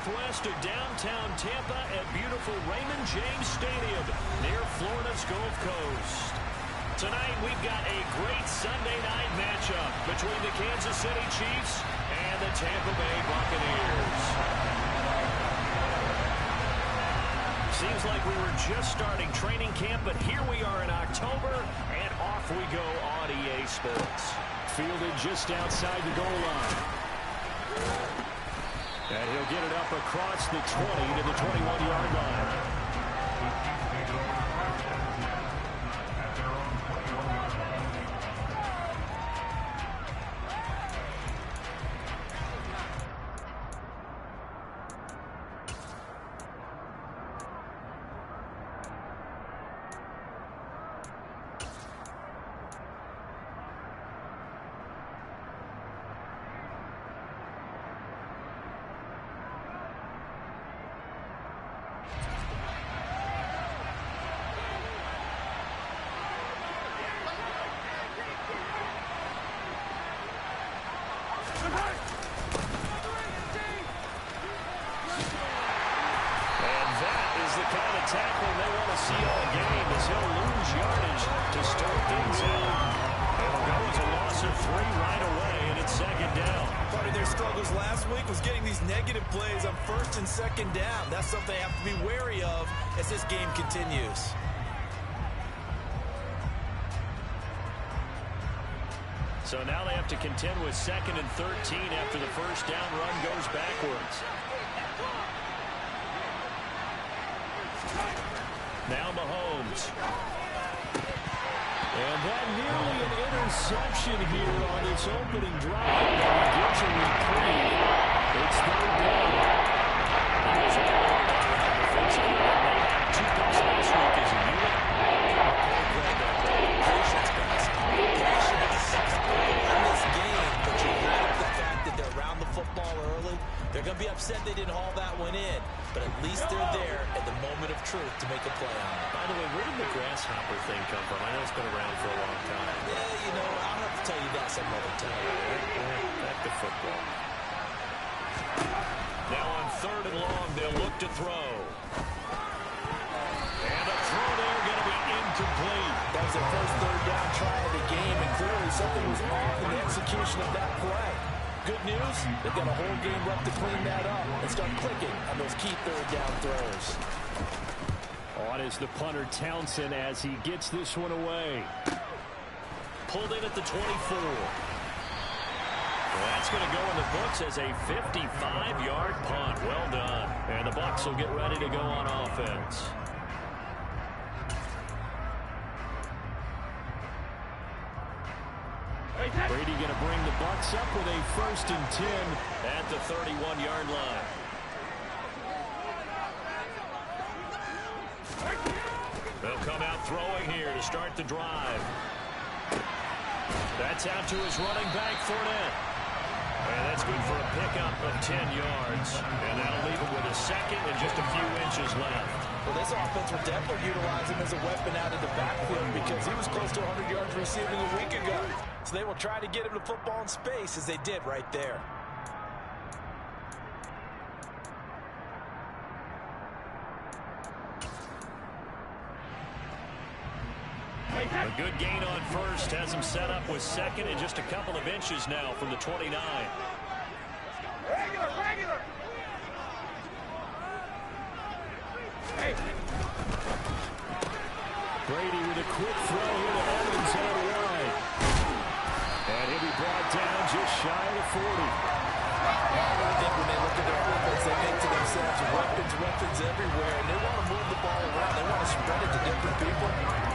northwest of downtown Tampa at beautiful Raymond James Stadium near Florida's Gulf Coast. Tonight we've got a great Sunday night matchup between the Kansas City Chiefs and the Tampa Bay Buccaneers. Seems like we were just starting training camp, but here we are in October, and off we go on EA Sports. Fielded just outside the goal line. And he'll get it up across the 20 to the 21-yard line. Tackling they want to see all game as he'll lose yardage to start things out. It'll go as a loss of 3 right away, and it's second down. Part of their struggles last week was getting these negative plays on first and second down. That's something they have to be wary of as this game continues. So now they have to contend with 2nd and 13 after the first down run goes backwards. Now Mahomes. And that nearly an interception here on its opening drive. But he gets a reprieve. It's third down. Here's a defensive line. They had 2 picks last week as a unit. Patience, guys. Patience. In this game, but you like the fact that they're around the football early. They're going to be upset they didn't haul that one in. But at least they're there at the moment of truth to make a play on it. By the way, where did the grasshopper thing come from? I know it's been around for a long time. Yeah, you know, I'll have to tell you that some other time. Back to football. Now on 3rd and long, they'll look to throw. And a throw there going to be incomplete. That was their first third down try of the game, and clearly something was off in the execution of that play. Good news, they've got a whole game left to clean that up and start clicking on those key third down throws. On is the punter Townsend as he gets this one away. Pulled in at the 24. Well, that's going to go in the books as a 55-yard punt. Well done. And the Bucs will get ready to go on offense. Brady going to bring the Bucs up with a 1st and 10 at the 31-yard line. They'll come out throwing here to start the drive. That's out to his running back, Fournette. And that's good for a pickup of 10 yards. And that'll leave him with a 2nd and just a few inches left. Well, this offense will definitely utilize him as a weapon out of the backfield because he was close to 100 yards receiving a week ago. So they will try to get him to football in space as they did right there. A good gain on 1st has him set up with 2nd and just a couple of inches now from the 29. Regular. Hey. Brady with a quick throw here to Evans out wide. And he'll be brought down just shy of the 40. I think when they look at their offense, they think to themselves, weapons everywhere, and they want to move the ball around. They want to spread it to different people.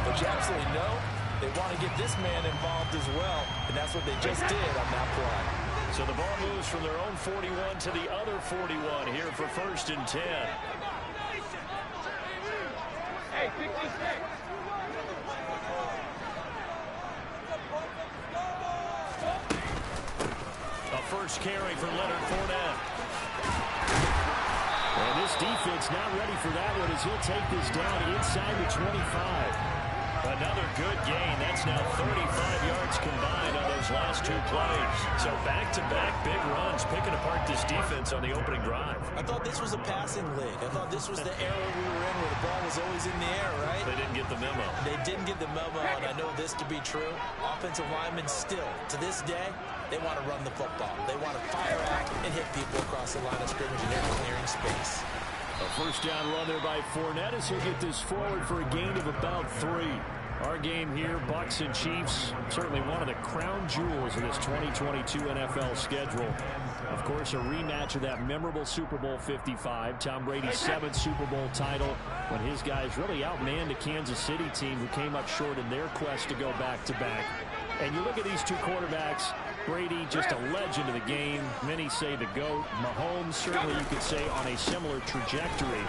But you absolutely know they want to get this man involved as well, and that's what they just did on that play. So the ball moves from their own 41 to the other 41 here for 1st and 10. Hey, pick these six. A first carry for Leonard Fournette. And this defense not ready for that one as he'll take this down inside the 25. Another good gain. That's now 35 yards combined on those last last 2 plays. So back-to-back big runs, picking apart this defense on the opening drive. I thought this was a passing league. I thought this was the era we were in where the ball was always in the air, right? They didn't get the memo. They didn't get the memo, and I know this to be true. Offensive linemen still, to this day, they want to run the football. They want to fire out and hit people across the line of scrimmage, and they're clearing space. A first down run there by Fournette as he'll get this forward for a gain of about 3. Our game here, Bucs and Chiefs, certainly one of the crown jewels of this 2022 NFL schedule. Of course, a rematch of that memorable Super Bowl 55, Tom Brady's 7th Super Bowl title, when his guys really outmanned a Kansas City team who came up short in their quest to go back-to-back. And you look at these two quarterbacks, Brady, just a legend of the game. Many say the GOAT. Mahomes, certainly you could say, on a similar trajectory.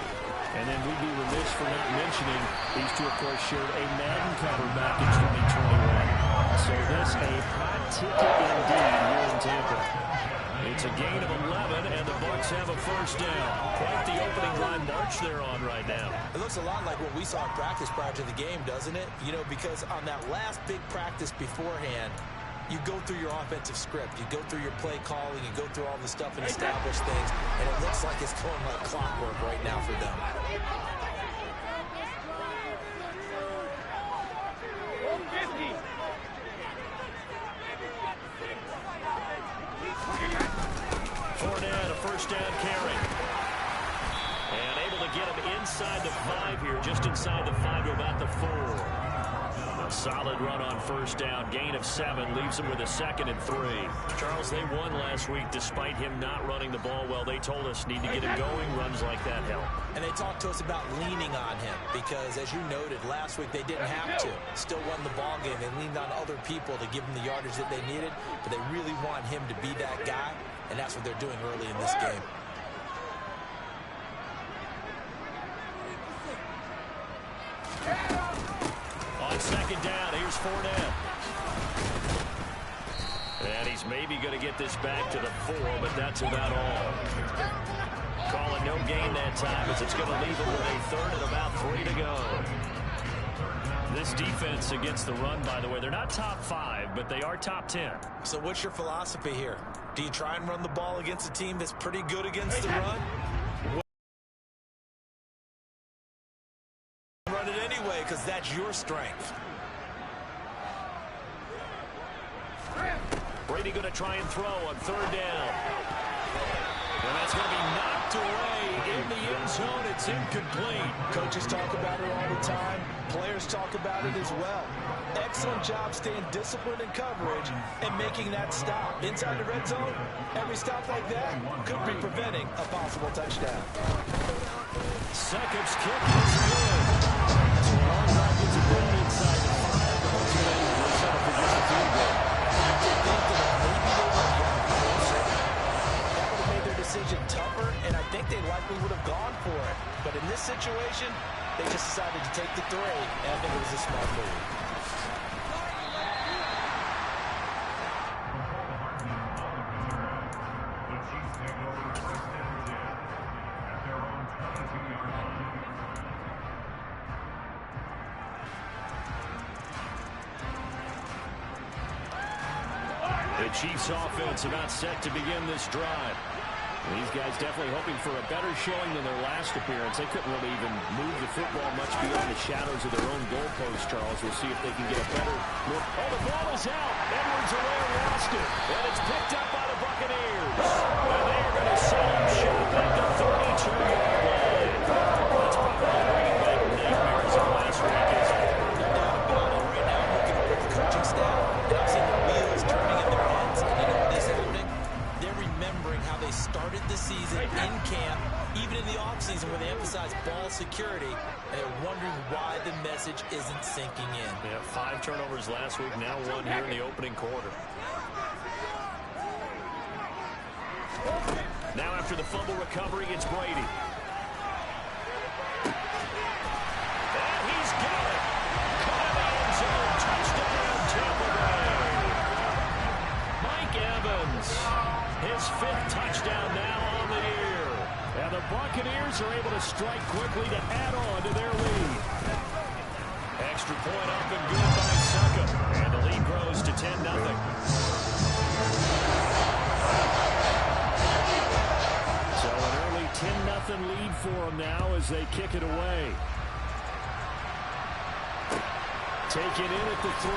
And then we'd be remiss for not mentioning these two, of course, shared a Madden cover back in 2021. So this a hot ticket indeed here in Tampa. It's a gain of 11, and the Bucs have a first down. Quite the opening line march they're on right now. It looks a lot like what we saw in practice prior to the game, doesn't it? You know, because on that last big practice beforehand, you go through your offensive script. You go through your play calling. You go through all the stuff and establish things. And it looks like it's going like clockwork right now for them. Fournette, a first down carry. And able to get him inside the 5 here, just inside the 5 to about the 4. A solid run on first down, gain of 7, leaves him with a 2nd and 3. Charles, they won last week despite him not running the ball well. They told us need to get him going, runs like that help. And they talked to us about leaning on him because, as you noted, last week they didn't have to. Still won the ball game. They leaned on other people to give them the yardage that they needed, but they really want him to be that guy, and that's what they're doing early in this game. On second down, here's Fournette. And he's maybe going to get this back to the 4, but that's about all. Calling no gain that time as it's going to leave him with a 3rd and about 3 to go. This defense against the run, by the way, they're not top 5, but they are top 10. So what's your philosophy here? Do you try and run the ball against a team that's pretty good against the run? Run it anyway because that's your strength. Brady going to try and throw on 3rd down. And that's going to be knocked away in the end zone. It's incomplete. Coaches talk about it all the time. Players talk about it as well. Excellent job staying disciplined in coverage and making that stop. Inside the red zone, every stop like that could be preventing a possible touchdown. Succop's kick is good. So long drive gets a ball inside the 5. The Bucs are able to set up for just a field goal. That would have made their decision tougher, and I think they likely would have gone for it. But in this situation, they just decided to take the 3, and I think it was a smart move. The Chiefs offense about set to begin this drive. These guys definitely hoping for a better showing than their last appearance. They couldn't really even move the football much beyond the shadows of their own goalpost, Charles. We'll see if they can get a better look. Oh, the ball is out. Edwards-Helaire lost it. And it's picked up by the Buccaneers. And they are going to set up shop at the 32-yard line. That's probably bringing back nightmares of last week, isn't it? Right now, I'm looking over the coaching staff, and I'm seeing the wheels turning in their heads. And you know what is happening? They're remembering how they started the season in camp, even in the offseason where they emphasized ball security, and they're wondering why the message isn't sinking in. Yeah, 5 turnovers last week, now 1 here in the opening quarter. Now after the fumble recovery, it's Brady. And he's got it. Caught in the end zone. Touchdown, Tampa Bay. Mike Evans, his 5th touchdown now on the year. And the Buccaneers are able to strike quickly to add on to their lead. Extra point up and good by Succop. And the lead grows to 10-0. they kick it away. Taken in at the 3.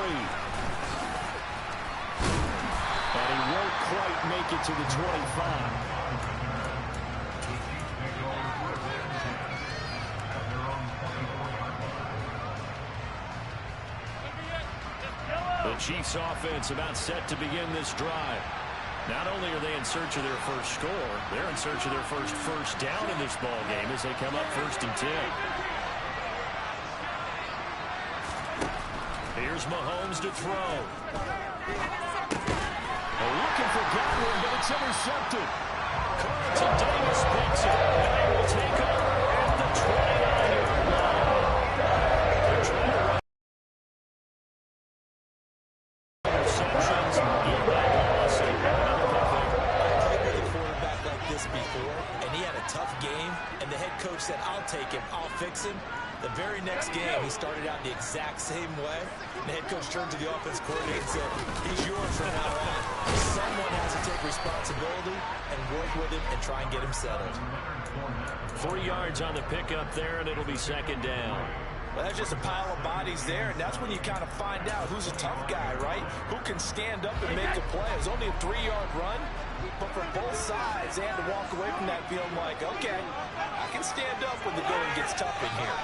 And he won't quite make it to the 25. The Chiefs offense about set to begin this drive. Not only are they in search of their first score, they're in search of their first down in this ball game as they come up 1st and 10. Here's Mahomes to throw. Looking for Godwin, but it's intercepted. Carlton Davis picks it. And they will take over at the 29-yard line. They're trying to run interceptions in that loss. I've played with a quarterback like this before, and he had a tough game, and the head coach said, I'll take him, I'll fix him. The very next game, he started out the exact same way. The head coach turned to the offense coordinator and said, he's yours from now on. Someone has to take responsibility and work with him and try and get him settled. 3 yards on the pickup there, and it'll be 2nd down. Well, that's just a pile of bodies there, and that's when you kind of find out who's a tough guy, right? Who can stand up and make a play. It was only a 3-yard run, but for both sides, they had to walk away from that feeling like, okay, I can stand up when the going gets tough in here.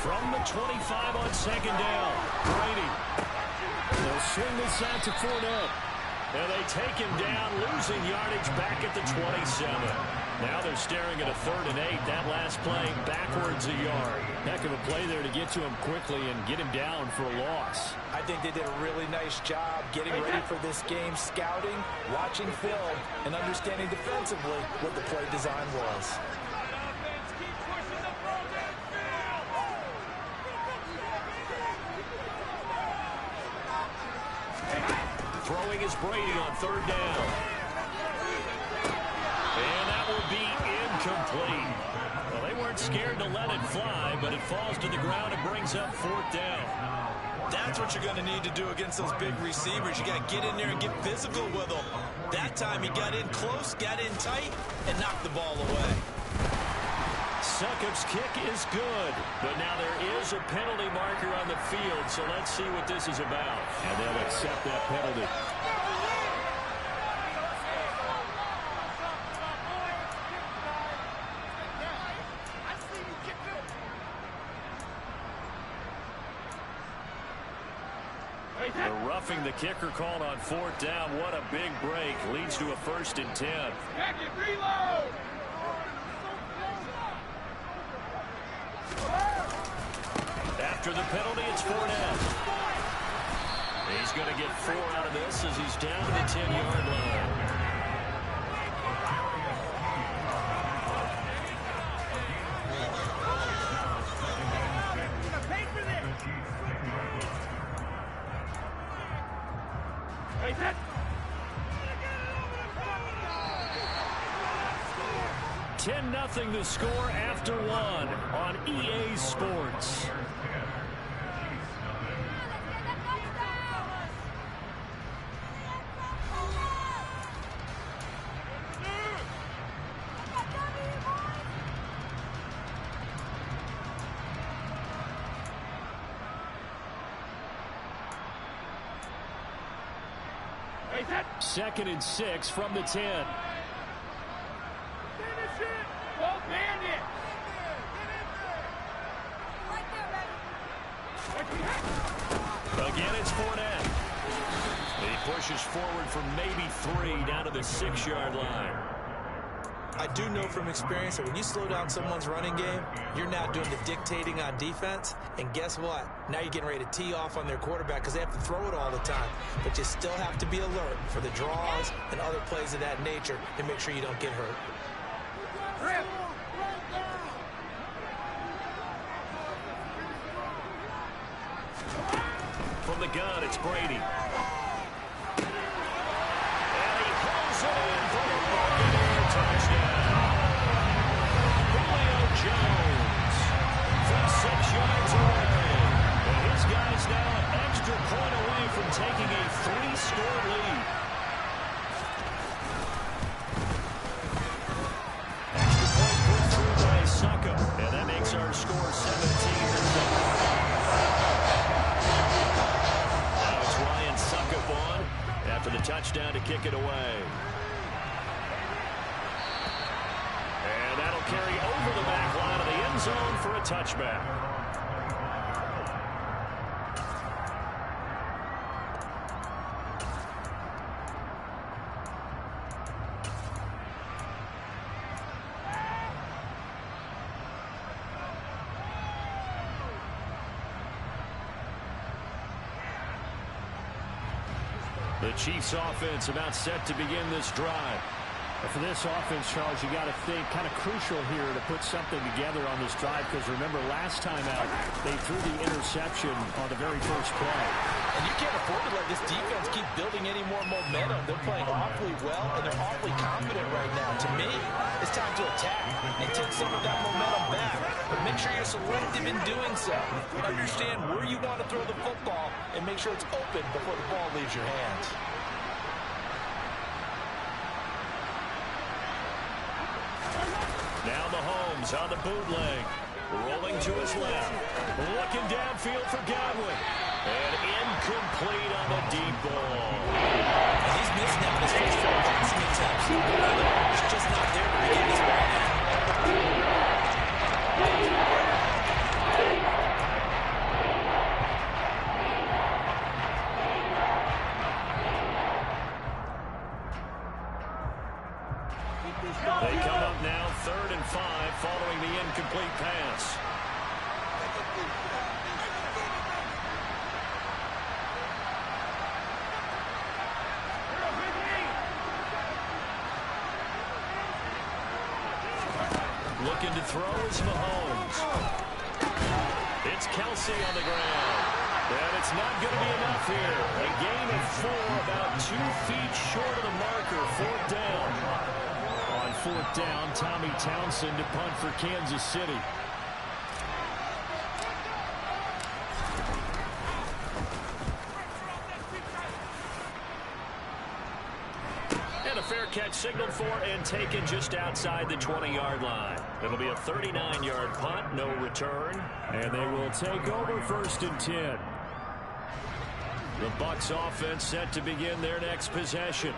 From the 25 on 2nd down, Brady. They'll swing this out to Fournette. And they take him down, losing yardage back at the 27. Now they're staring at a 3rd and 8. That last play backwards a yard. Heck of a play there to get to him quickly and get him down for a loss. I think they did a really nice job getting ready for this game, scouting, watching film, and understanding defensively what the play design was. Throwing is Brady on 3rd down. And that will be incomplete. Well, they weren't scared to let it fly, but it falls to the ground and brings up 4th down. That's what you're going to need to do against those big receivers. You got to get in there and get physical with them. That time he got in close, got in tight, and knocked the ball away. Succop's kick is good, but now there is a penalty marker on the field, so let's see what this is about. And they'll accept that penalty. The roughing the kicker called on 4th down. What a big break. Leads to a 1st and 10. Back it, reload! After the penalty, it's Fournette. He's going to get 4 out of this as he's down to the 10-yard line. Hey, 10-0 the score after 1 on EA Sports. hey, 2nd and 6 from the 10. Again, it's Fournette. He pushes forward for maybe 3 down to the 6-yard line. I do know from experience that when you slow down someone's running game, you're now doing the dictating on defense. And guess what? Now you're getting ready to tee off on their quarterback because they have to throw it all the time. But you still have to be alert for the draws and other plays of that nature to make sure you don't get hurt. From the gun, it's Brady. And he pulls it in for the Buccaneer touchdown. Julio Jones from 6 yards away. And his guy's now an extra point away from taking a 3-score lead. kick it away. And that'll carry over the back line of the end zone for a touchback. The Chiefs offense about set to begin this drive. For this offense, Charles, you got to think kind of crucial here to put something together on this drive, because remember last time out they threw the interception on the very first play. And you can't afford to let this defense keep building any more momentum. They're playing awfully well, and they're awfully confident right now. To me, it's time to attack and take some of that momentum back. But make sure you're selective in doing so. Understand where you want to throw the football and make sure it's open before the ball leaves your hands. Now Mahomes on the bootleg. Rolling to his left. Looking downfield for Godwin. And incomplete on the deep ball. And he's missing out his first 4 passing attempts. It's just not there to begin this ball game. They come up now 3rd and 5 following the incomplete pass. Looking to throw is Mahomes. It's Kelsey on the ground. And it's not going to be enough here. A gain of 4, about 2 feet short of the marker. 4th down. On 4th down, Tommy Townsend to punt for Kansas City. And a fair catch signaled for and taken just outside the 20-yard line. It'll be a 39-yard punt, no return. And they will take over 1st and 10. The Bucs offense set to begin their next possession.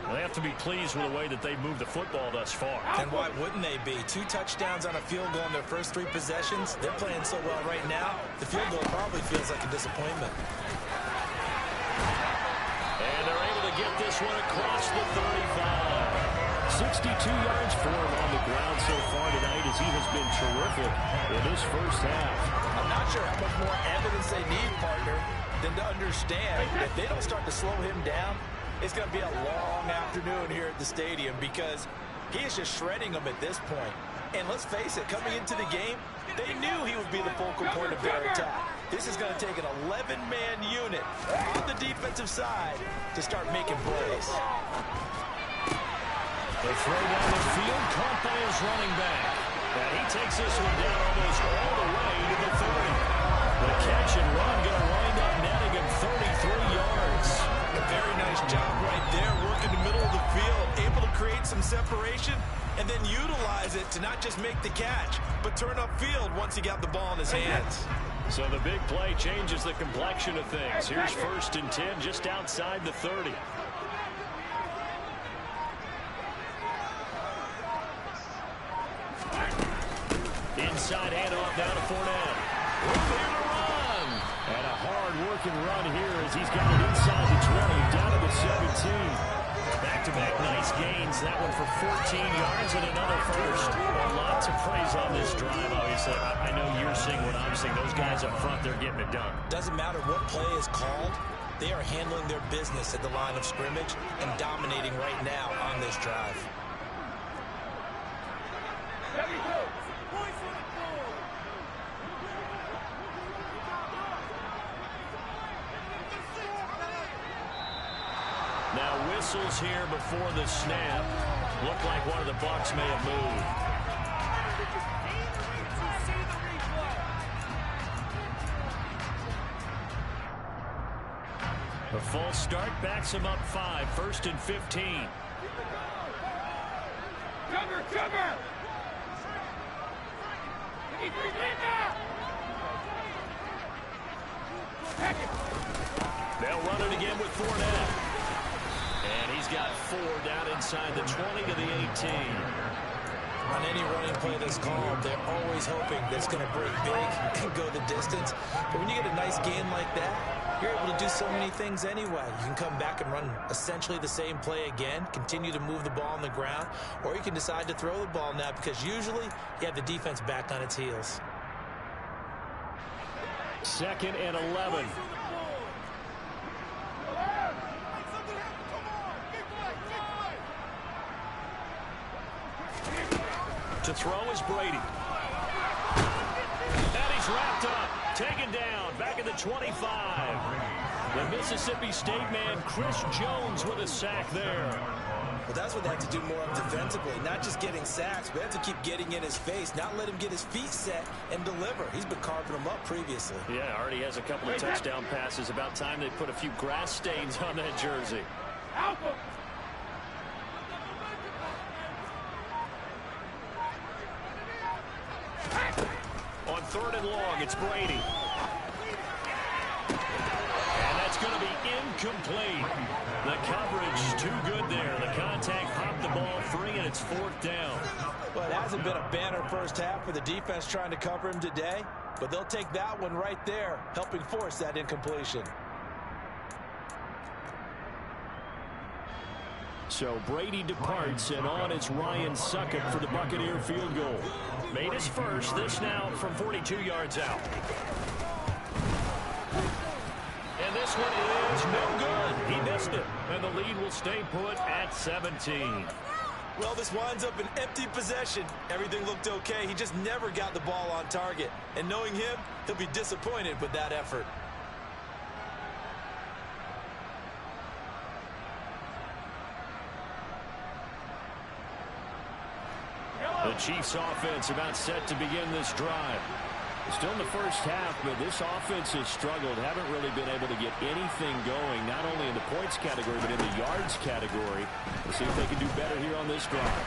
They have to be pleased with the way that they've moved the football thus far. And why wouldn't they be? 2 touchdowns on a field goal in their first 3 possessions. They're playing so well right now, the field goal probably feels like a disappointment. And they're able to get this one across the 35. 62 yards for him on the ground so far tonight, as he has been terrific in his first half. I'm not sure how much more evidence they need, partner, than to understand if they don't start to slow him down, it's going to be a long afternoon here at the stadium, because he is just shredding them at this point. And let's face it, coming into the game, they knew he would be the focal point of their attack. This is going to take an 11-man unit on the defensive side to start making plays. The throw down the field, caught by his running back. And he takes this one down almost all the way to the 30. The catch and run going to wind up netting him 33 yards. A very nice job right there, working the middle of the field, able to create some separation and then utilize it to not just make the catch, but turn upfield once he got the ball in his hands. So the big play changes the complexion of things. Here's 1st and 10 just outside the 30. Inside handoff down to Fournette. Room here to run. And a hard-working run here as he's got it inside the 20, down to the 17. Back-to-back nice gains. That one for 14 yards and another first. A lot to praise on this drive, obviously. I know you're seeing what I'm seeing. Those guys up front, they're getting it done. Doesn't matter what play is called. They are handling their business at the line of scrimmage and dominating right now on this drive. Now whistles here before the snap. Looked like one of the Bucs may have moved. The false start backs him up 5. 1st and 15. Cover, cover! They'll run it again with Fournette. And he's got 4 down inside the 20 to the 18. On any running play that's called, they're always hoping that it's going to break big and go the distance. But when you get a nice gain like that, you're able to do so many things anyway. You can come back and run essentially the same play again, continue to move the ball on the ground, or you can decide to throw the ball now because usually you have the defense back on its heels. 2nd and 11. To throw is Brady. And he's wrapped up, taken down, back at the 25. The Mississippi State man, Chris Jones, with a sack there. Well, that's what they have to do more of defensively, not just getting sacks, but they have to keep getting in his face, not let him get his feet set and deliver. He's been carving them up previously. Yeah, already has a couple of touchdown passes. About time they put a few grass stains on that jersey. Alpha. On 3rd and long, it's Brady. And that's going to be incomplete. The coverage too good there. The contact popped the ball free, and it's 4th down. Well, it hasn't been a banner first half for the defense trying to cover him today, but they'll take that one right there, helping force that incompletion. So Brady departs, and on it's Ryan Succop for the Buccaneer field goal. Made his first, this now from 42 yards out. And this one is no good. He missed it, and the lead will stay put at 17. Well, this winds up an empty possession. Everything looked okay. He just never got the ball on target. And knowing him, he'll be disappointed with that effort. The Chiefs offense about set to begin this drive. Still in the first half, but this offense has struggled. Haven't really been able to get anything going, not only in the points category, but in the yards category. We'll see if they can do better here on this drive.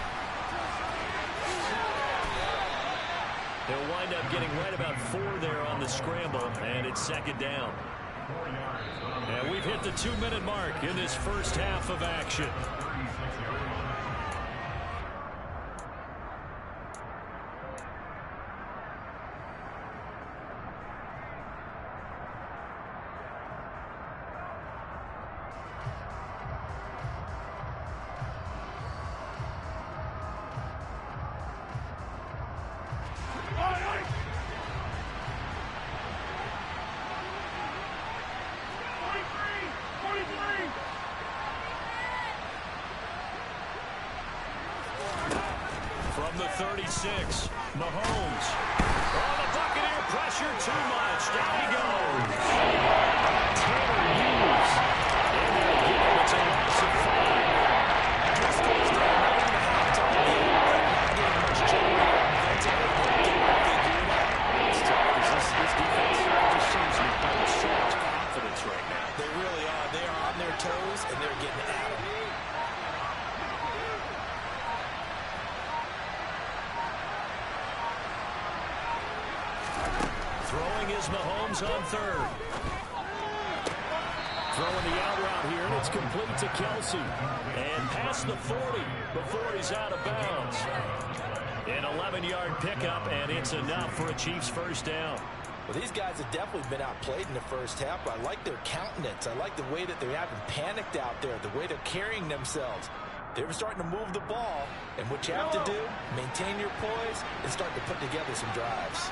They'll wind up getting right about 4 there on the scramble, and it's 2nd down. And we've hit the 2-minute mark in this first half of action. From the 36, Mahomes. Oh, the Buccaneer pressure too much. Down he goes. Taylor Hughes. And they'll give him a loss of 5. Driscoll's down right in the halftime game. Not getting much general offensively. It's tough because this defense just seems to be playing with so much confidence right now. They really are. They are on their toes, and they're getting at them. Throwing is Mahomes on 3rd. Throwing the out route here, and it's complete to Kelsey. And past the 40 before he's out of bounds. An 11-yard pickup, and it's enough for a Chiefs first down. Well, these guys have definitely been outplayed in the first half, but I like their countenance. I like the way that they haven't panicked out there, the way they're carrying themselves. They're starting to move the ball, and what you have to do, maintain your poise and start to put together some drives.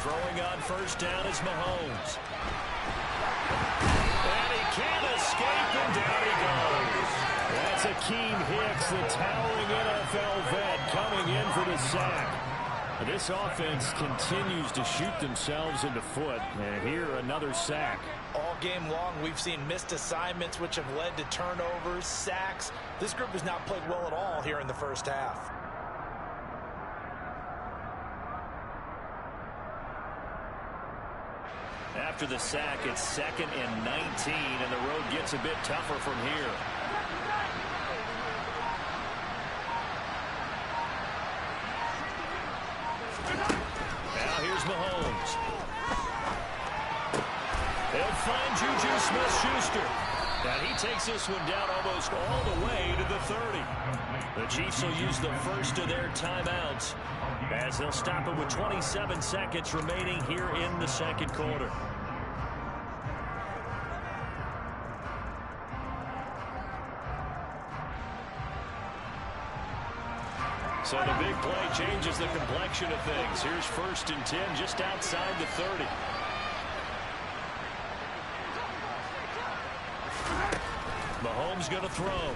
Throwing on first down is Mahomes. And he can't escape, and down he goes. That's Akeem Hicks, the towering NFL vet, coming in for the sack. This offense continues to shoot themselves in the foot. And here, another sack. All game long, we've seen missed assignments, which have led to turnovers, sacks. This group has not played well at all here in the first half. After the sack, it's 2nd and 19, and the road gets a bit tougher from here. Now is Mahomes. They'll find Juju Smith-Schuster. And he takes this one down almost all the way to the 30. The Chiefs will use the first of their timeouts as they'll stop it with 27 seconds remaining here in the second quarter. So the big play changes the complexion of things. Here's 1st and 10 just outside the 30. Mahomes going to throw.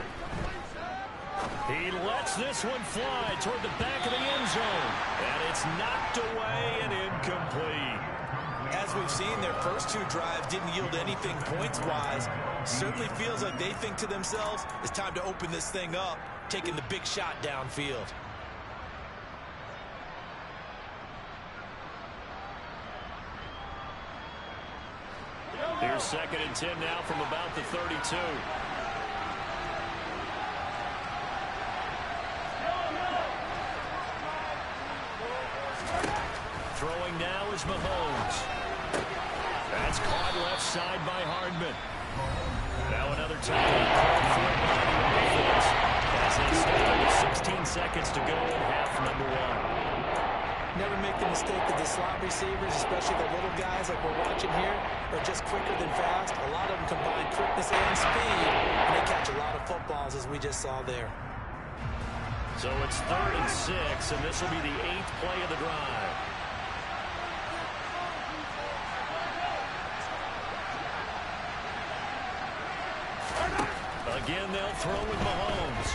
He lets this one fly toward the back of the end zone. And it's knocked away and incomplete. As we've seen, their first 2 drives didn't yield anything points-wise. Certainly feels like they think to themselves, it's time to open this thing up, taking the big shot downfield. Here's 2nd and 10 now from about the 32. Throwing now is Mahomes. That's caught left side by Hardman. Now another time for offense as they start with 16 seconds to go in half number 1. Never make the mistake that the slot receivers, especially the little guys like we're watching here, are just quicker than fast. A lot of them combine quickness and speed, and they catch a lot of footballs, as we just saw there. So it's 3rd and 6, and this will be the 8th play of the drive. Again, they'll throw with Mahomes.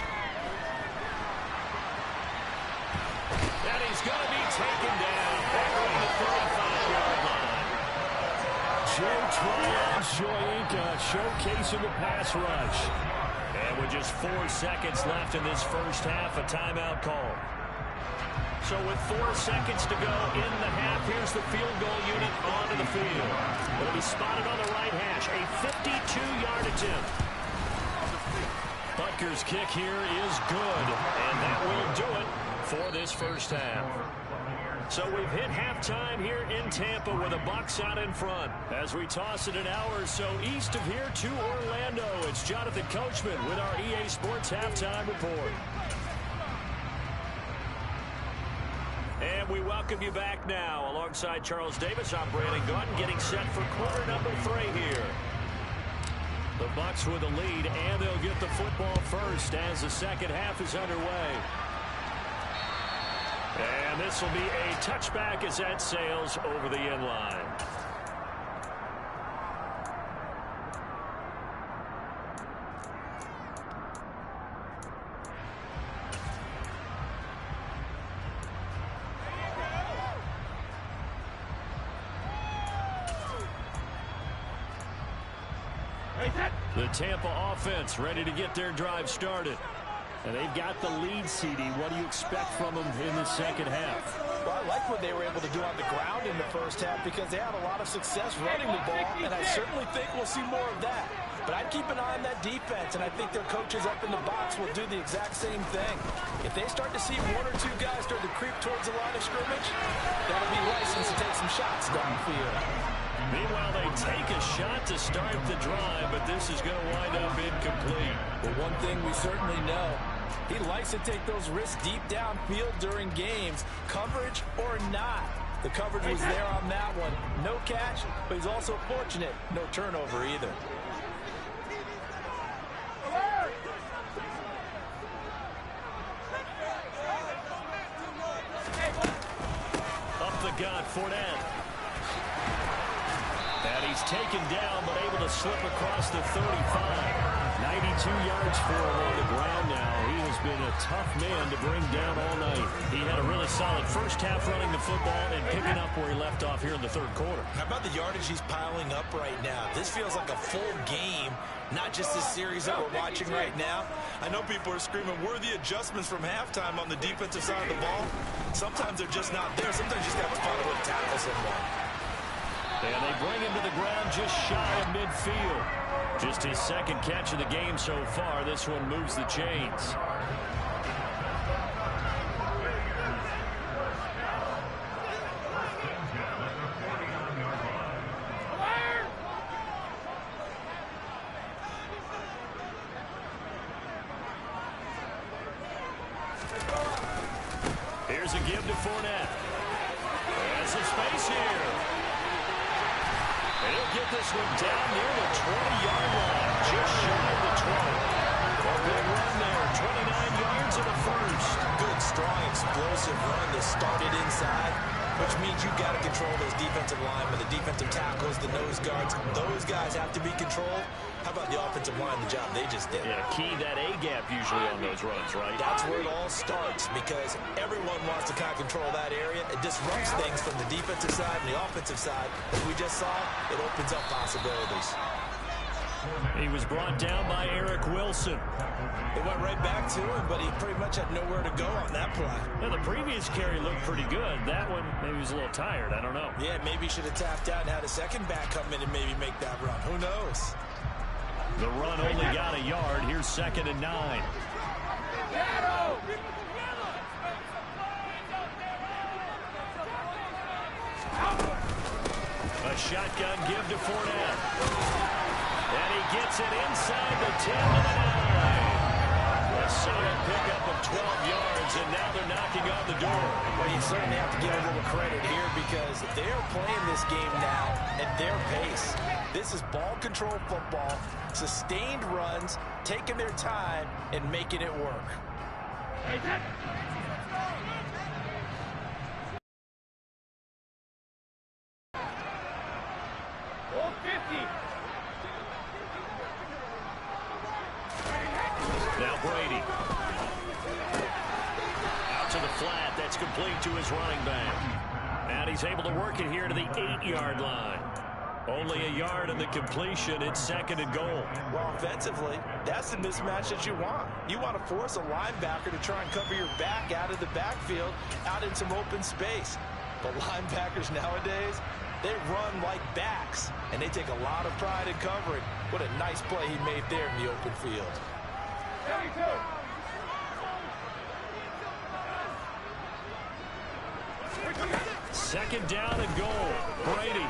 And he's going to be taken down back on the 35-yard line. Joe Tryon-Shoyinka showcasing the pass rush. And with just 4 seconds left in this first half, a timeout call. So with 4 seconds to go in the half, here's the field goal unit onto the field. It'll be spotted on the right hash, a 52-yard attempt. Butker's kick here is good, and that will do it for this first half. So we've hit halftime here in Tampa with the Bucs out in front. As we toss it an hour or so east of here to Orlando, it's Jonathan Coachman with our EA Sports Halftime Report. And we welcome you back now. Alongside Charles Davis, I'm Brandon Gaudin, getting set for quarter number 3 here. The Bucs with the lead, and they'll get the football first as the second half is underway. And this will be a touchback as that sails over the end line. The Tampa offense ready to get their drive started. And they've got the lead, CD. What do you expect from them in the second half? Well, I like what they were able to do on the ground in the first half because they had a lot of success running the ball, and I certainly think we'll see more of that. But I'd keep an eye on that defense, and I think their coaches up in the box will do the exact same thing. If they start to see 1 or 2 guys start to creep towards the line of scrimmage, that'll be license to take some shots downfield. Meanwhile, they take a shot to start the drive, but this is going to wind up incomplete. Well, one thing we certainly know, he likes to take those risks deep downfield during games, coverage or not. The coverage was there on that one. No catch, but he's also fortunate. No turnover either. Up the gut, Fournette. And he's taken down, but able to slip across the 35. 92 yards for him on the ground now. He has been a tough man to bring down all night. He had a really solid first half running the football and picking up where he left off here in the third quarter. How about the yardage he's piling up right now? This feels like a full game, not just this series that we're watching right now. I know people are screaming, worthy adjustments from halftime on the defensive side of the ball. Sometimes they're just not there. Sometimes you just have to find a way to tackle someone. And they bring him to the ground just shy of midfield. Just his second catch of the game so far. This one moves the chains. Here's a give to Fournette. There's some space here. And he'll get this one down near the 20-yard line, just shy of the 20. A big run there, 29 yards in the first. Good, strong, explosive run that started inside, which means you got to control those defensive linemen, the defensive tackles, the nose guards. Those guys have to be controlled. How about the offensive line, the job they just did? Yeah, key that A-gap usually on those runs, right? That's where it all starts, because everyone wants to kind of control that area. It disrupts things from the defensive side and the offensive side. As we just saw, it opens up possibilities. He was brought down by Eric Wilson. It went right back to him, but he pretty much had nowhere to go on that play. Now, the previous carry looked pretty good. That one, maybe he was a little tired. I don't know. Yeah, maybe he should have tapped out and had a second back come in and maybe make that run. Who knows? The run only got a yard. Here's 2nd and 9. A shotgun give to Fournette. And he gets it inside the 10 to the 9. A solid pickup of 12 yards, and now they're knocking on the door. Well, you certainly have to give a little credit here, because they're playing this game now at their pace. This is ball control football, sustained runs, taking their time, and making it work. Now Brady. Out to the flat. That's complete to his running back. And he's able to work it here to the 8-yard line. Only a yard in the completion. It's 2nd and goal. Well, offensively, that's the mismatch that you want. You want to force a linebacker to try and cover your back out of the backfield, out in some open space. But linebackers nowadays, they run like backs, and they take a lot of pride in covering. What a nice play he made there in the open field. 2nd down and goal. Brady.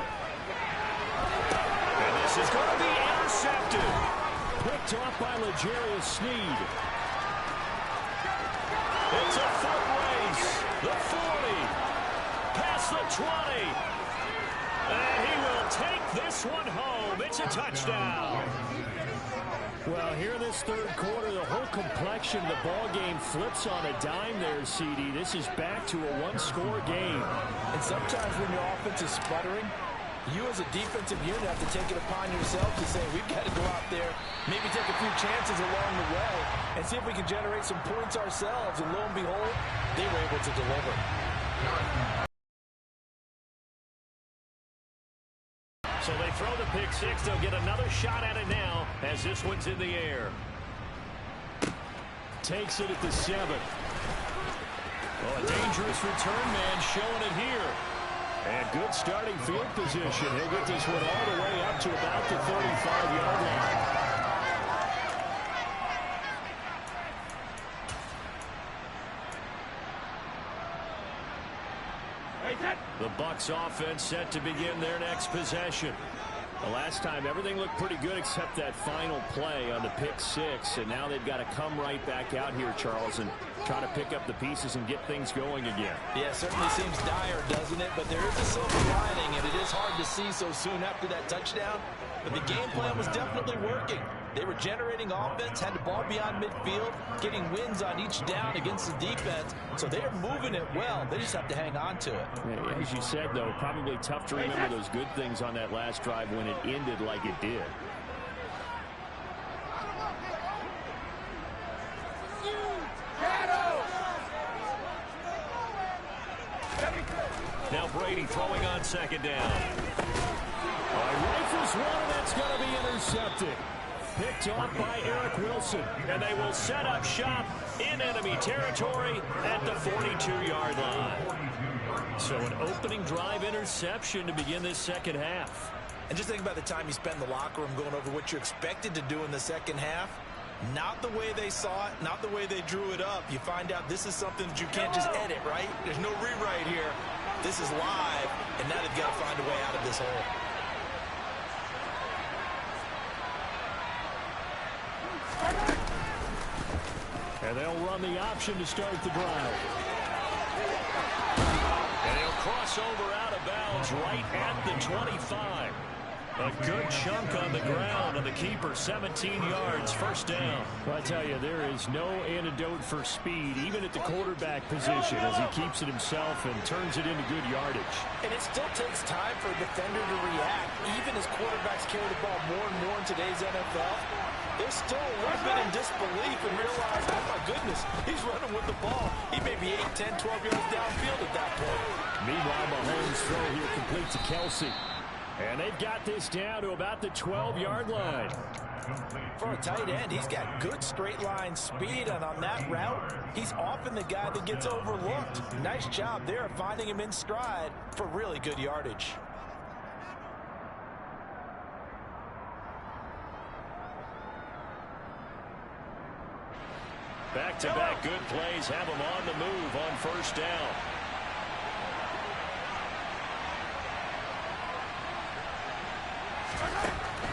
And this is going to be intercepted. Picked off by L'Jarius Sneed. It's a foot race. The 40. Past the 20. And he will take this one home. It's a touchdown. Well, here in this third quarter, the whole complexion of the ball game flips on a dime there, CD. This is back to a one-score game. And sometimes when your offense is sputtering, you as a defensive unit have to take it upon yourself to say, we've got to go out there, maybe take a few chances along the way, and see if we can generate some points ourselves. And lo and behold, they were able to deliver. So they throw the pick six. They'll get another shot at it now as this one's in the air. Takes it at the 7. Oh, a dangerous return man showing it here. And good starting field position. He'll get this one all the way up to about the 35-yard line. The Bucs offense set to begin their next possession. The last time everything looked pretty good except that final play on the pick six, and now they've got to come right back out here, Charles, and try to pick up the pieces and get things going again. Yeah, it certainly seems dire, doesn't it? But there is a silver lining, and it is hard to see so soon after that touchdown. But the game plan was definitely working. They were generating offense, had the ball beyond midfield, getting wins on each down against the defense. So they're moving it well. They just have to hang on to it. Yeah, as you said, though, probably tough to remember those good things on that last drive when it ended like it did. Now Brady throwing on second down. Rifles one, and that's going to be intercepted. Picked off by Eric Wilson. And they will set up shop in enemy territory at the 42-yard line. So an opening drive interception to begin this second half. And just think about the time you spend in the locker room going over what you expected to do in the second half. Not the way they saw it, not the way they drew it up. You find out this is something that you can't just edit, right? There's no rewrite here. This is live, and now they've got to find a way out of this hole. And they'll run the option to start the drive. And he'll cross over out of bounds right at the 25. A good chunk on the ground, and the keeper 17 yards, first down. Well, I tell you, there is no antidote for speed, even at the quarterback position, as he keeps it himself and turns it into good yardage. And it still takes time for a defender to react. Even as quarterbacks carry the ball more and more in today's NFL, they're still a little bit in disbelief and realize, oh my goodness, he's running with the ball. He may be 8, 10, 12 yards downfield at that point. Meanwhile, Mahomes' throw here complete to Kelsey. And they've got this down to about the 12-yard line. For a tight end, he's got good straight-line speed, and on that route, he's often the guy that gets overlooked. Nice job there of finding him in stride for really good yardage. Back-to-back good plays have him on the move on first down.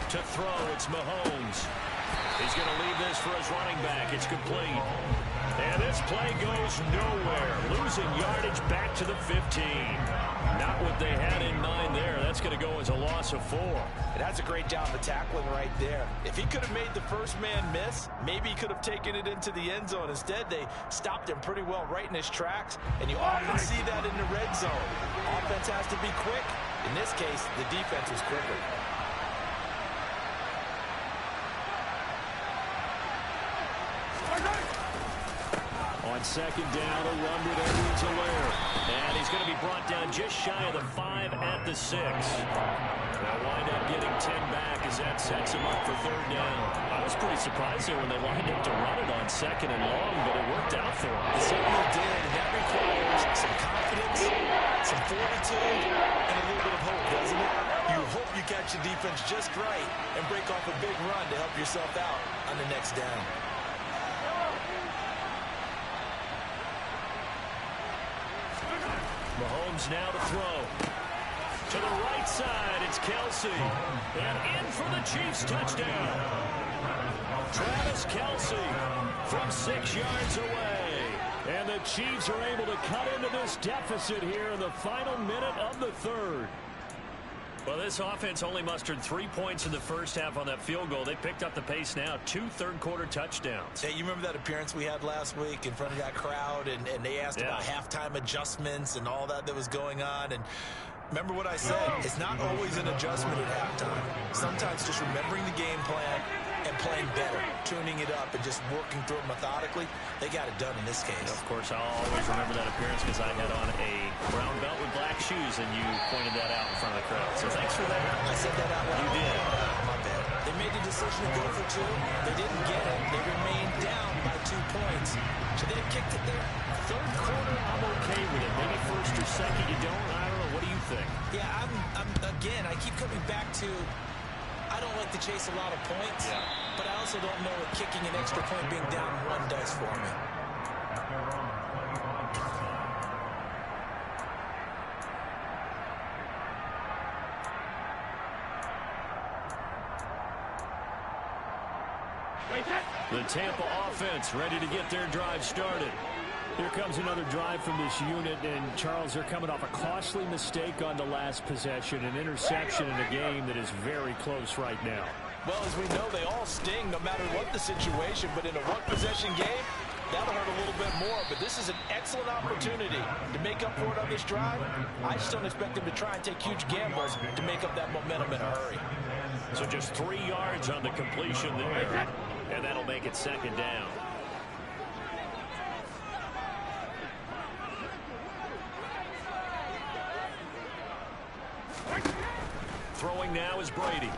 To throw, it's Mahomes. He's going to leave this for his running back. It's complete. And this play goes nowhere. Losing yardage back to the 15. Not what they had in mind there. That's going to go as a loss of 4. And that's a great job of tackling right there. If he could have made the first man miss, maybe he could have taken it into the end zone. Instead, they stopped him pretty well right in his tracks. And you often see that in the red zone. Offense has to be quick. In this case, the defense was quicker. On second down, a run with Edwards-Helaire. And he's going to be brought down just shy of the 5 at the 6. They'll wind up getting 10 back as that sets him up for third down. I was pretty surprised there when they lined up to run it on second and long, but it worked out for him. It certainly did, and that requires some confidence, some fortitude, and a little bit of hope, doesn't it? You hope you catch the defense just right and break off a big run to help yourself out on the next down. Mahomes now to throw. To the right side, it's Kelsey. And in for the Chiefs touchdown. Travis Kelsey from 6 yards away. And the Chiefs are able to cut into this deficit here in the final minute of the third. Well, this offense only mustered 3 points in the first half on that field goal. They picked up the pace now. 2 third-quarter touchdowns. Hey, you remember that appearance we had last week in front of that crowd, and they asked about halftime adjustments and all that was going on, and remember what I said, it's not always an adjustment at halftime. Sometimes just remembering the game plan and playing better, tuning it up and just working through it methodically. They got it done in this case. Of course, I'll always remember that appearance because I had on a brown belt with black shoes, and you pointed that out in front of the crowd. So thanks for that. I said that out loud. You did. My bad. They made the decision to go for 2. They didn't get it. They remained down by 2 points. So they kicked it there. Third quarter, I'm okay with it. Maybe first or second, you don't. I don't know. What do you think? Yeah, again, I keep coming back to, I don't like to chase a lot of points, but I also don't know what kicking an extra point being down 1 does for me. The Tampa offense ready to get their drive started. Here comes another drive from this unit, and Charles, they're coming off a costly mistake on the last possession, an interception in a game that is very close right now. Well, as we know, they all sting no matter what the situation, but in a one-possession game, that'll hurt a little bit more, but this is an excellent opportunity to make up for it on this drive. I just don't expect them to try and take huge gambles to make up that momentum in a hurry. So just 3 yards on the completion there, and that'll make it second down. Throwing now is Brady.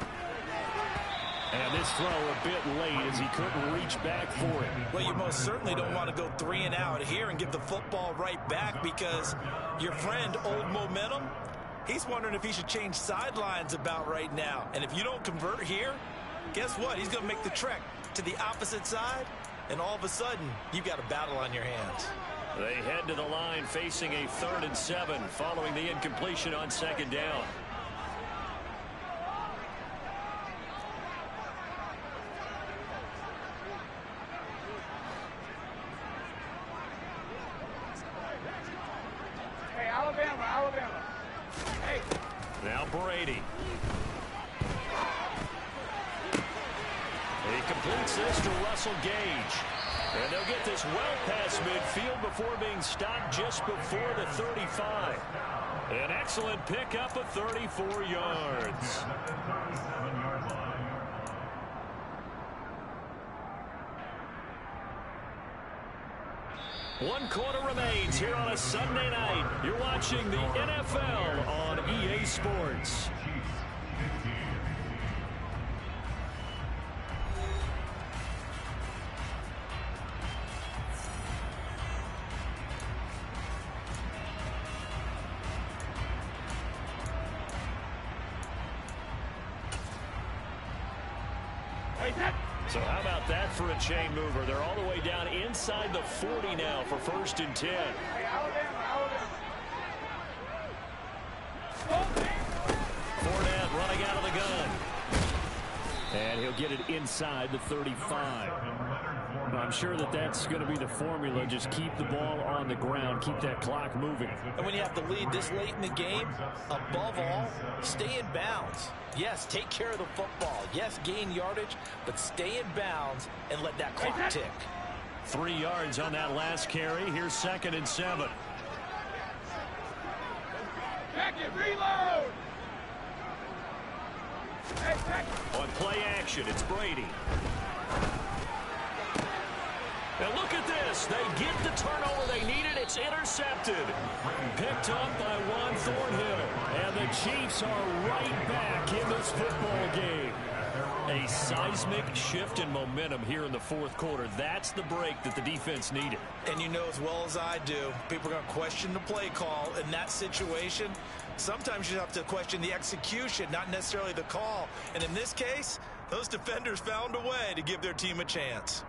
And this throw a bit late as he couldn't reach back for it. Well, you most certainly don't want to go 3 and out here and give the football right back, because your friend, Old Momentum, he's wondering if he should change sidelines about right now. And if you don't convert here, guess what? He's going to make the trek to the opposite side, and all of a sudden, you've got a battle on your hands. They head to the line facing a 3rd and 7 following the incompletion on second down. Now Brady. He completes this to Russell Gage. And they'll get this well past midfield before being stopped just before the 35. An excellent pickup of 34 yards. One quarter remains here on a Sunday night. You're watching the NFL on EA Sports. So how about that for a chain mover? They're all the way down inside the 40 now for 1st and 10. Fournette running out of the gun. And he'll get it inside the 35. I'm sure that that's going to be the formula. Just keep the ball on the ground. Keep that clock moving. And when you have the lead this late in the game, above all, stay in bounds. Yes, take care of the football. Yes, gain yardage, but stay in bounds and let that clock tick. 3 yards on that last carry. Here's 2nd and 7. Back it, reload! On play action, it's Brady. Now look at this. They get the turnover they needed. It's intercepted. Picked up by Juan Thornhill. And the Chiefs are right back in this football game. A seismic shift in momentum here in the 4th quarter. That's the break that the defense needed. And you know as well as I do, people are going to question the play call in that situation. Sometimes you have to question the execution, not necessarily the call. And in this case, those defenders found a way to give their team a chance.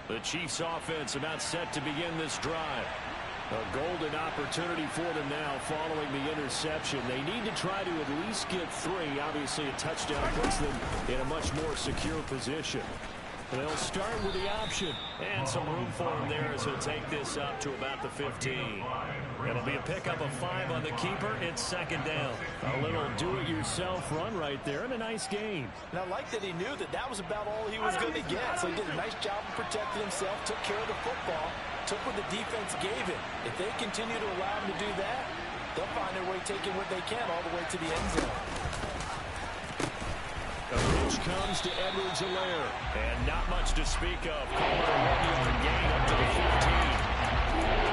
The Chiefs offense about set to begin this drive. A golden opportunity for them now following the interception. They need to try to at least get 3. Obviously, a touchdown puts them in a much more secure position. They'll start with the option. And some room for him there as he'll take this up to about the 15. It'll be a pickup of 5 on the keeper. It's 2nd down. A little do-it-yourself run right there and a nice gain. And I like that he knew that that was about all he was going to get. So he did a nice job of protecting himself, took care of the football, took what the defense gave him. If they continue to allow him to do that, they'll find their way taking what they can all the way to the end zone. The pitch comes to Edwards-Helaire. And not much to speak of. Cooper, a 1-yard gain up to the 15.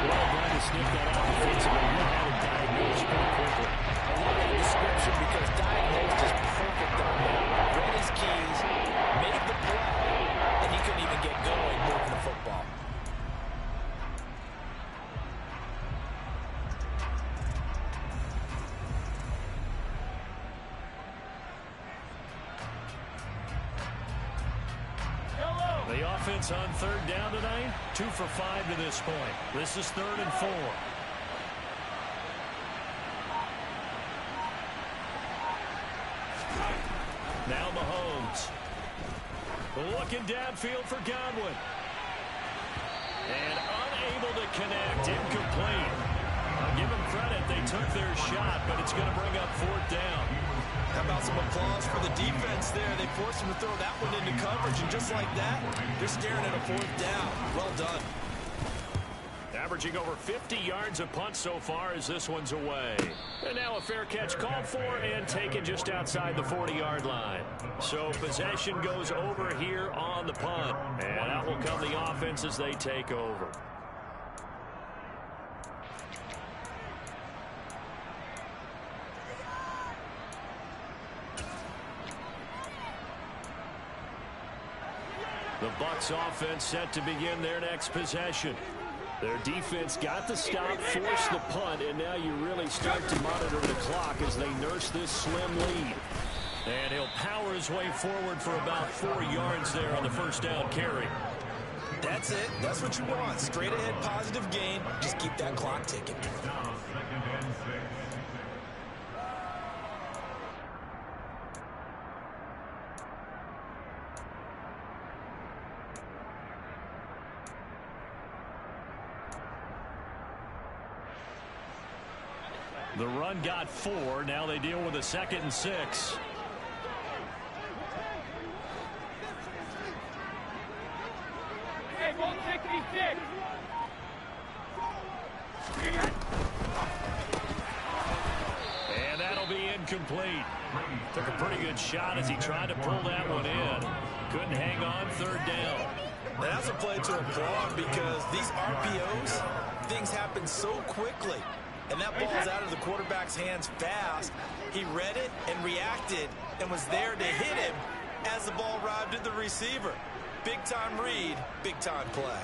Well, glad to sniff that out defensively. You had it diagnosed pretty quickly. I love that description because diagnosed is perfect on that. Ran his keys, made the play, and he couldn't even get going moving the football. The offense on 3rd down tonight, 2 for 5 to this point. This is 3rd and 4. Now Mahomes. Looking downfield for Godwin. And unable to connect, incomplete. I'll give them credit, they took their shot, but it's going to bring up 4th down. How about some applause for the defense there? They forced him to throw that one into coverage, and just like that, they're staring at a 4th down. Well done. Averaging over 50 yards a punt so far as this one's away. And now a fair catch called for and taken just outside the 40-yard line. So possession goes over here on the punt. And out will come the offense as they take over. The Bucs offense set to begin their next possession. Their defense got the stop, forced the punt, and now you really start to monitor the clock as they nurse this slim lead. And he'll power his way forward for about 4 yards there on the 1st down carry. That's it. That's what you want. Straight ahead positive gain. Just keep that clock ticking. The run got 4. Now they deal with a 2nd and 6. Hey, 166. And that'll be incomplete. Took a pretty good shot as he tried to pull that one in. Couldn't hang on 3rd down. That's a play to applaud because these RPOs, things happen so quickly. And that ball's out of the quarterback's hands fast. He read it and reacted and was there to hit him as the ball arrived at the receiver. Big-time read, big-time play.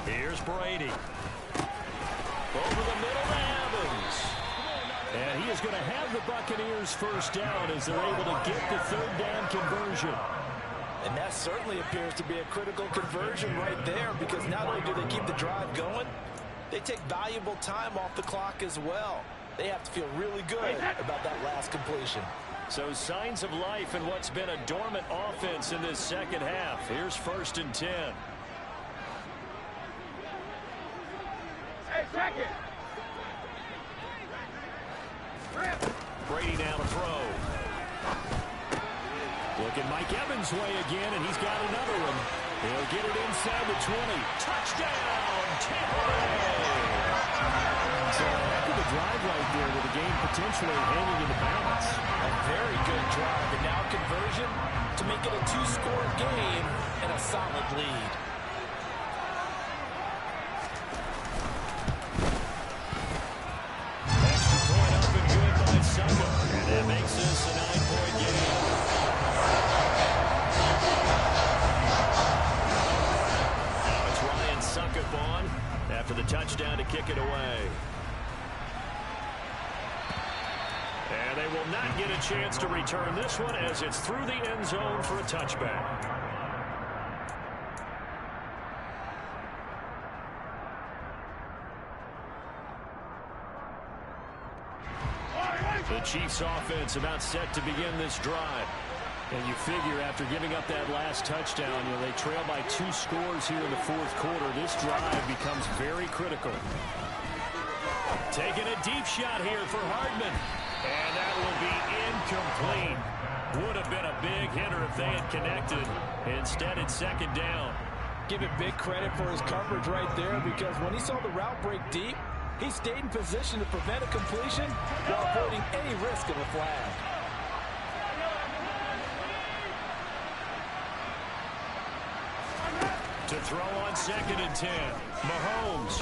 Here's Brady. Over the middle to Evans. And he is going to have the Buccaneers first down as they're able to get the 3rd down conversion. And that certainly appears to be a critical conversion right there because not only do they keep the drive going, they take valuable time off the clock as well. They have to feel really good about that last completion. So signs of life in what's been a dormant offense in this 2nd half. Here's 1st and 10. Hey, second. Brady now to throw. Looking Mike Evans' way again, and he's got another one. He'll get it inside the 20. Touchdown, Tampa Bay! So heck of a drive right there with the game potentially hanging in the balance. A very good drive, and now conversion to make it a 2-score game and a solid lead. Extra point up and good by Suckup. And that makes this a 9-point game. Now it's Ryan Suckup on after the touchdown to kick it away. And they will not get a chance to return this one as it's through the end zone for a touchback. The Chiefs offense about set to begin this drive. And you figure after giving up that last touchdown, they trail by 2 scores here in the 4th quarter. This drive becomes very critical. Taking a deep shot here for Hardman. And that will be incomplete. Would have been a big hitter if they had connected. Instead, it's 2nd down. Give it big credit for his coverage right there because when he saw the route break deep, he stayed in position to prevent a completion while avoiding any risk of a flag. To throw on 2nd and 10. Mahomes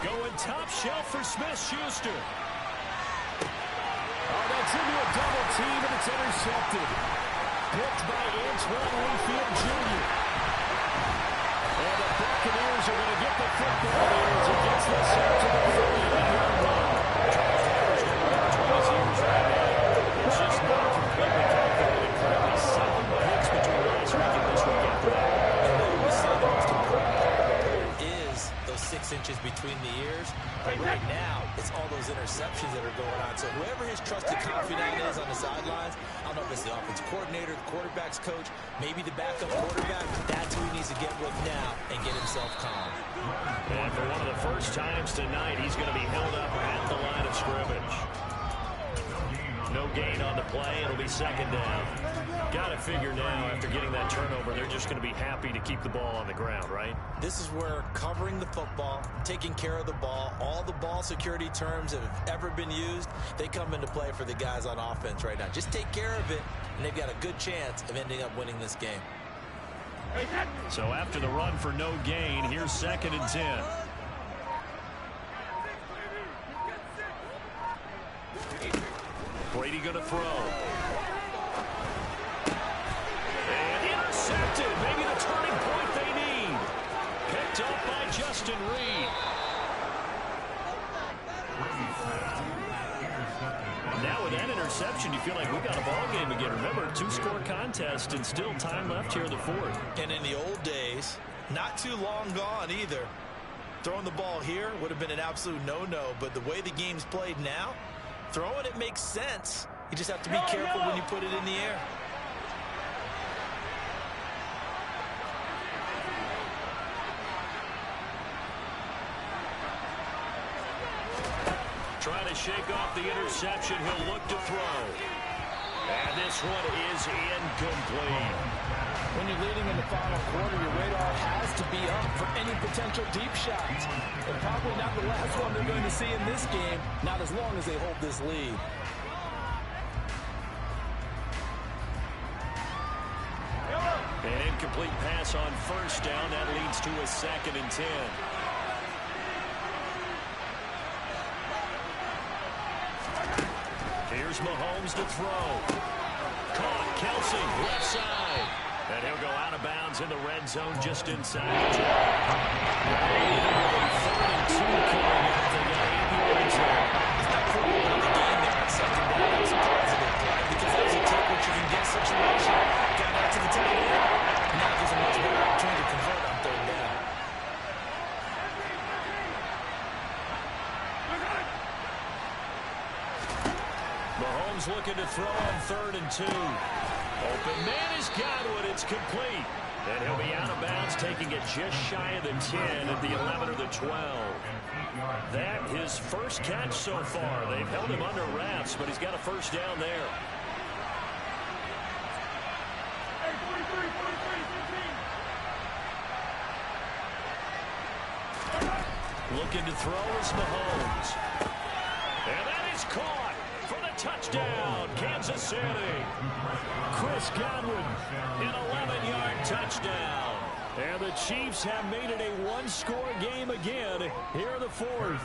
going top shelf for Smith-Schuster. Oh, that's into a double team, and it's intercepted. Picked by Antoine Winfield Jr. And the Buccaneers are going to get the football here as it gets this up to the 30-yard line. Charles Harris going back 20 years right now. It's just not completely calculated correctly. 7 picks between last week and this week after that. Is those 6 inches between the ears. But right now, it's all those interceptions that are going on. So whoever his trusted confidant is on the sidelines, I don't know if it's the offensive coordinator, the quarterback's coach, maybe the backup quarterback, that's who he needs to get with now and get himself calm. And for one of the first times tonight, he's going to be held up at the line of scrimmage. No gain on the play. It'll be 2nd down. Got to figure now, after getting that turnover, they're just going to be happy to keep the ball on the ground, right? This is where covering the football, taking care of the ball, all the ball security terms that have ever been used, they come into play for the guys on offense right now. Just take care of it, and they've got a good chance of ending up winning this game. So after the run for no gain, here's 2nd and 10. Brady going to throw. And intercepted. Maybe the turning point they need. Picked up by Justin Reed. Now with that interception, you feel like we've got a ball game again. Remember, 2-score contest and still time left here in the 4th. And in the old days, not too long gone either. Throwing the ball here would have been an absolute no-no, but the way the game's played now, throwing it makes sense. You just have to be careful when you put it in the air. to shake off the interception. He'll look to throw. And this one is incomplete. When you're leading in the final quarter, your radar has to be up for any potential deep shots. And probably not the last one they're going to see in this game, not as long as they hold this lead. An incomplete pass on first down. That leads to a 2nd and 10. Here's Mahomes to throw. Caught. Kelsey, left side. And he'll go out of bounds in the red zone just inside the 12. 3rd and 2 coming up. They got 8 yards there. It's not clear in the game there on 2nd down. That's positive, right? Because that was a take what you can get situation. Got out to the tight end. Now there's a much better opportunity to convert on 3rd down. Mahomes looking to throw on 3rd and 2. Open man is Godwin. It's complete. And he'll be out of bounds, taking it just shy of the 10 at the 11 or the 12. That his first catch so far. They've held him under wraps, but he's got a first down there. Hey, 43, 15. Looking to throw is Mahomes. And that is caught for the touchdown, Kansas City. Chris Godwin, an 11-yard touchdown. And the Chiefs have made it a one-score game again here in the 4th.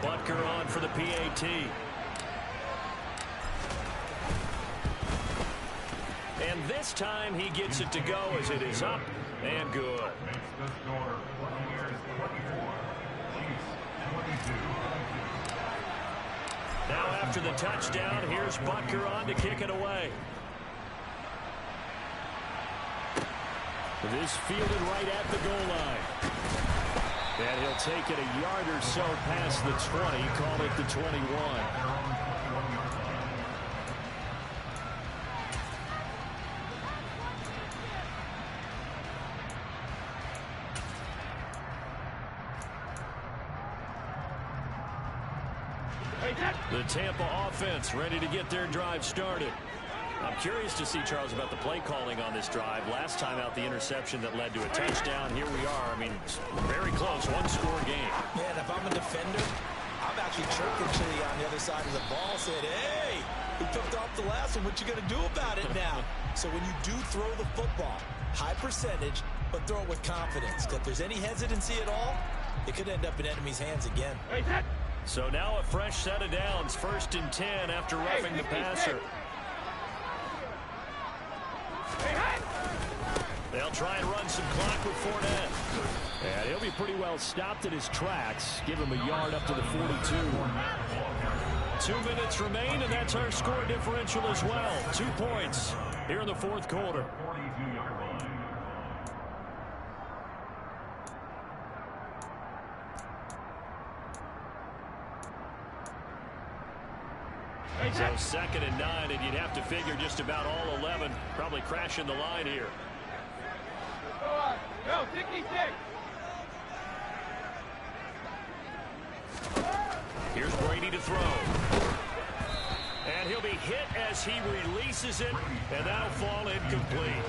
Butker on for the PAT. And this time he gets it to go as it is up and good. Now after the touchdown, here's Butker on to kick it away. This fielded right at the goal line. And he'll take it a yard or so past the 20, call it the 21. The Tampa offense ready to get their drive started. I'm curious to see, Charles, about the play calling on this drive. Last time out, the interception that led to a touchdown. Here we are. I mean, very close, one-score game. Man, if I'm a defender, I'm actually chirping Chili on the other side of the ball, said, hey, we picked off the last one. What you going to do about it now? So when you do throw the football, high percentage, but throw it with confidence. Because if there's any hesitancy at all, it could end up in enemy's hands again. So now a fresh set of downs, 1st and 10 after roughing the passer. They'll try and run some clock with Fournette. And he'll be pretty well stopped at his tracks. Give him a yard up to the 42. 2 minutes remain, and that's our score differential as well. 2 points here in the 4th quarter. So 2nd and 9, and you'd have to figure just about all 11 probably crashing the line here. Go, 66. Here's Brady to throw. And he'll be hit as he releases it, and that'll fall incomplete.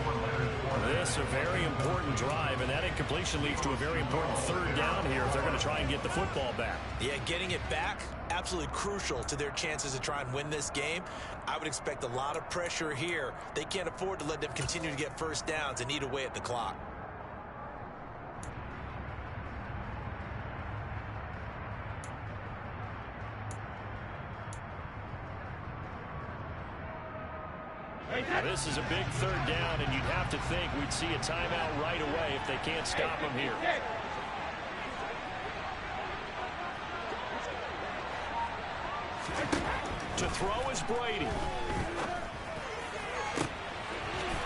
This a very important drive, and that incompletion leads to a very important 3rd down here if they're going to try and get the football back. Yeah, getting it back, absolutely crucial to their chances to try and win this game. I would expect a lot of pressure here. They can't afford to let them continue to get first downs and eat away at the clock. This is a big 3rd down, and you'd have to think we'd see a timeout right away if they can't stop him here. To throw is Brady.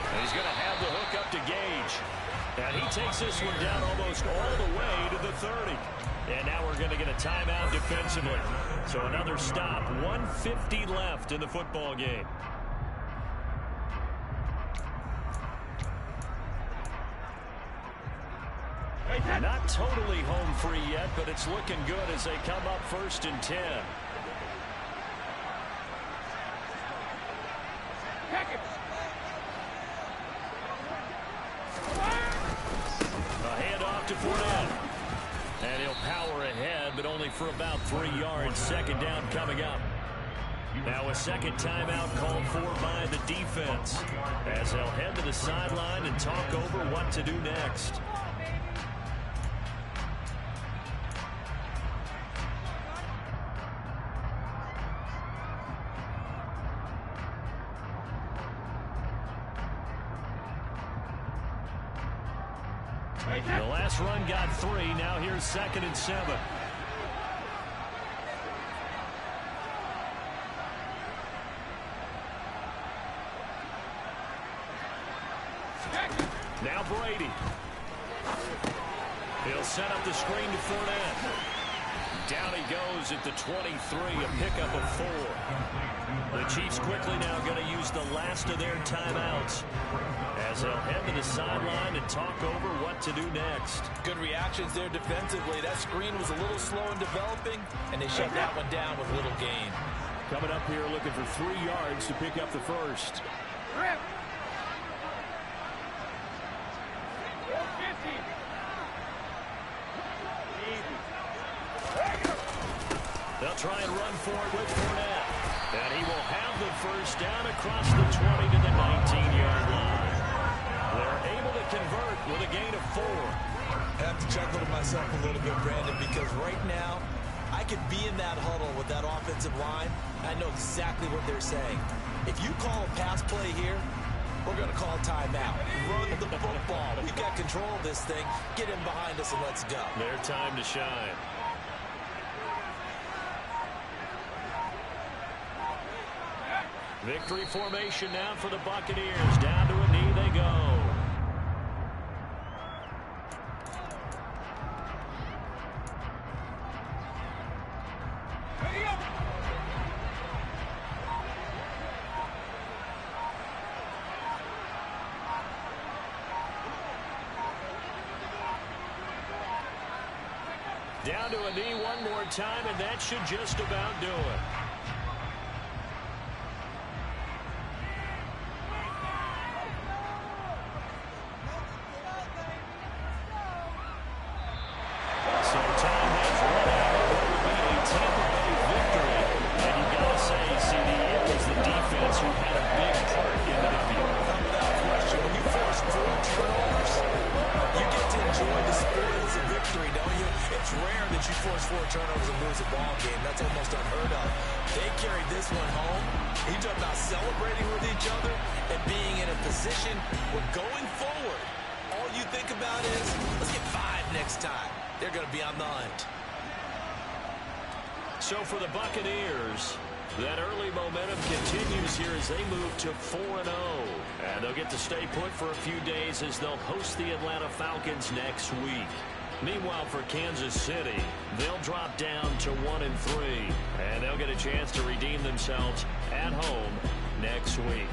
And he's going to have the hook up to Gage. And he takes this one down almost all the way to the 30. And now we're going to get a timeout defensively. So another stop. 1:50 left in the football game. Not totally home free yet, but it's looking good as they come up 1st and 10. to Fournette. And he'll power ahead, but only for about 3 yards. Second down coming up. Now a second timeout called for by the defense, as they'll head to the sideline and talk over what to do next. The last run got 3. Now here's 2nd and 7. Now Brady. He'll set up the screen to Fournette. Down he goes at the 23, a pickup of 4. The Chiefs quickly now going to use the last of their timeouts, as they'll head to the sideline and talk over what to do next. Good reactions there defensively. That screen was a little slow in developing, and they shut that one down with little gain. Coming up here looking for 3 yards to pick up the first. They'll try and run for it with Fournette. And he will have the first down across the 20 to the 19-yard line. They're able to convert with a gain of 4. I have to chuckle to myself a little bit, Brandon, because right now I could be in that huddle with that offensive line. I know exactly what they're saying. If you call a pass play here, we're going to call timeout. Run the football. We've got control of this thing. Get in behind us and let's go. Their time to shine. Victory formation now for the Buccaneers. Down to a knee they go. Down to a knee one more time, and that should just about do it. So for the Buccaneers, that early momentum continues here as they move to 4-0. And they'll get to stay put for a few days as they'll host the Atlanta Falcons next week. Meanwhile, for Kansas City, they'll drop down to 1-3. And they'll get a chance to redeem themselves at home next week.